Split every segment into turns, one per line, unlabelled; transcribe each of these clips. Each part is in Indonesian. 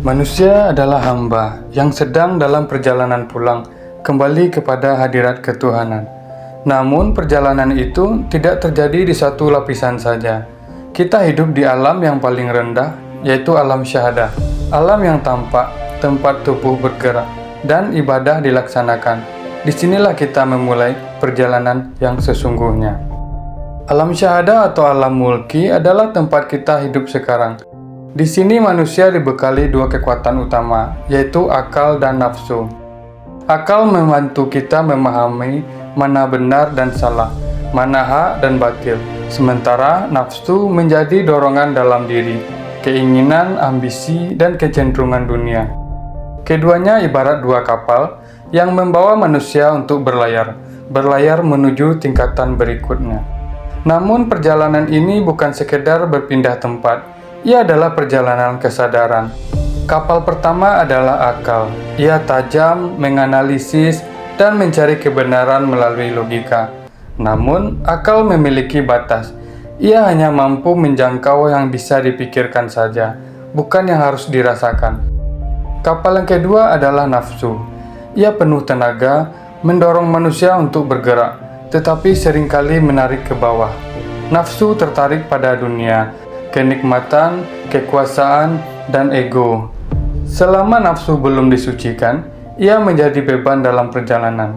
Manusia adalah hamba yang sedang dalam perjalanan pulang kembali kepada hadirat ketuhanan. Namun perjalanan itu tidak terjadi di satu lapisan saja. Kita hidup di alam yang paling rendah, yaitu alam syahadah, alam yang tampak, tempat tubuh bergerak, dan ibadah dilaksanakan. Disinilah kita memulai perjalanan yang sesungguhnya. Alam syahadah atau alam mulki adalah tempat kita hidup sekarang. Di sini manusia dibekali dua kekuatan utama, yaitu akal dan nafsu. Akal membantu kita memahami mana benar dan salah, mana hak dan batil. Sementara nafsu menjadi dorongan dalam diri, keinginan, ambisi, dan kecenderungan dunia. Keduanya ibarat dua kapal yang membawa manusia untuk berlayar menuju tingkatan berikutnya. Namun perjalanan ini bukan sekedar berpindah tempat. Ia adalah perjalanan kesadaran. Kapal pertama adalah akal. Ia tajam, menganalisis, dan mencari kebenaran melalui logika. Namun, akal memiliki batas. Ia hanya mampu menjangkau yang bisa dipikirkan saja, bukan yang harus dirasakan. Kapal yang kedua adalah nafsu. Ia penuh tenaga, mendorong manusia untuk bergerak, tetapi seringkali menarik ke bawah. Nafsu tertarik pada dunia, kenikmatan, kekuasaan, dan ego. Selama nafsu belum disucikan, ia menjadi beban dalam perjalanan.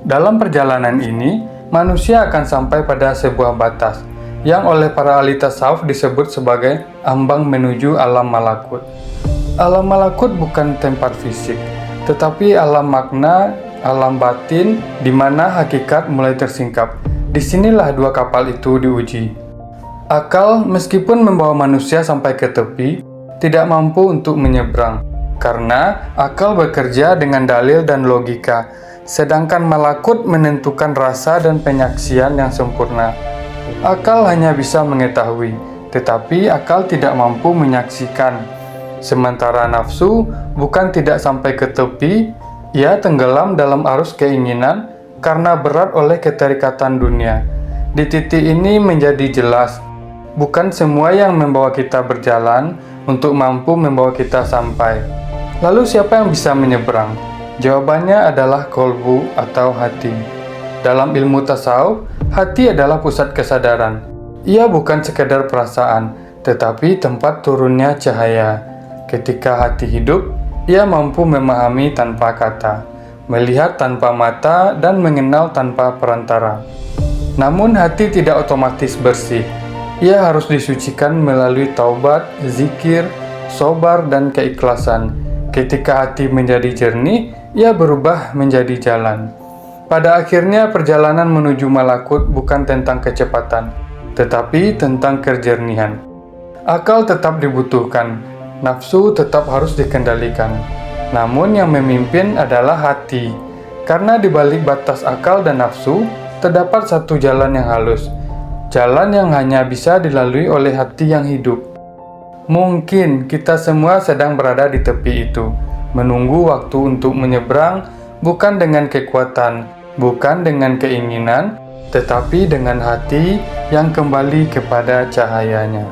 Dalam perjalanan ini, manusia akan sampai pada sebuah batas, yang oleh para ahli tasawuf disebut sebagai ambang menuju alam malakut. Alam malakut bukan tempat fisik, tetapi alam makna, alam batin, di mana hakikat mulai tersingkap. Disinilah dua kapal itu diuji. Akal, meskipun membawa manusia sampai ke tepi, tidak mampu untuk menyeberang, karena akal bekerja dengan dalil dan logika, sedangkan malakut menentukan rasa dan penyaksian yang sempurna. Akal hanya bisa mengetahui, tetapi akal tidak mampu menyaksikan. Sementara nafsu bukan tidak sampai ke tepi, ia tenggelam dalam arus keinginan karena berat oleh keterikatan dunia. Di titik ini menjadi jelas, bukan semua yang membawa kita berjalan untuk mampu membawa kita sampai. Lalu siapa yang bisa menyeberang? Jawabannya adalah kolbu atau hati. Dalam ilmu tasawuf, hati adalah pusat kesadaran. Ia bukan sekedar perasaan, tetapi tempat turunnya cahaya. Ketika hati hidup, ia mampu memahami tanpa kata, melihat tanpa mata, dan mengenal tanpa perantara. Namun hati tidak otomatis bersih. Ia harus disucikan melalui taubat, zikir, sabar, dan keikhlasan. Ketika hati menjadi jernih, ia berubah menjadi jalan. Pada akhirnya, perjalanan menuju malakut bukan tentang kecepatan, tetapi tentang kejernihan. Akal tetap dibutuhkan, nafsu tetap harus dikendalikan. Namun yang memimpin adalah hati, karena di balik batas akal dan nafsu, terdapat satu jalan yang halus. Jalan yang hanya bisa dilalui oleh hati yang hidup. Mungkin kita semua sedang berada di tepi itu, menunggu waktu untuk menyeberang, bukan dengan kekuatan, bukan dengan keinginan, tetapi dengan hati yang kembali kepada cahayanya.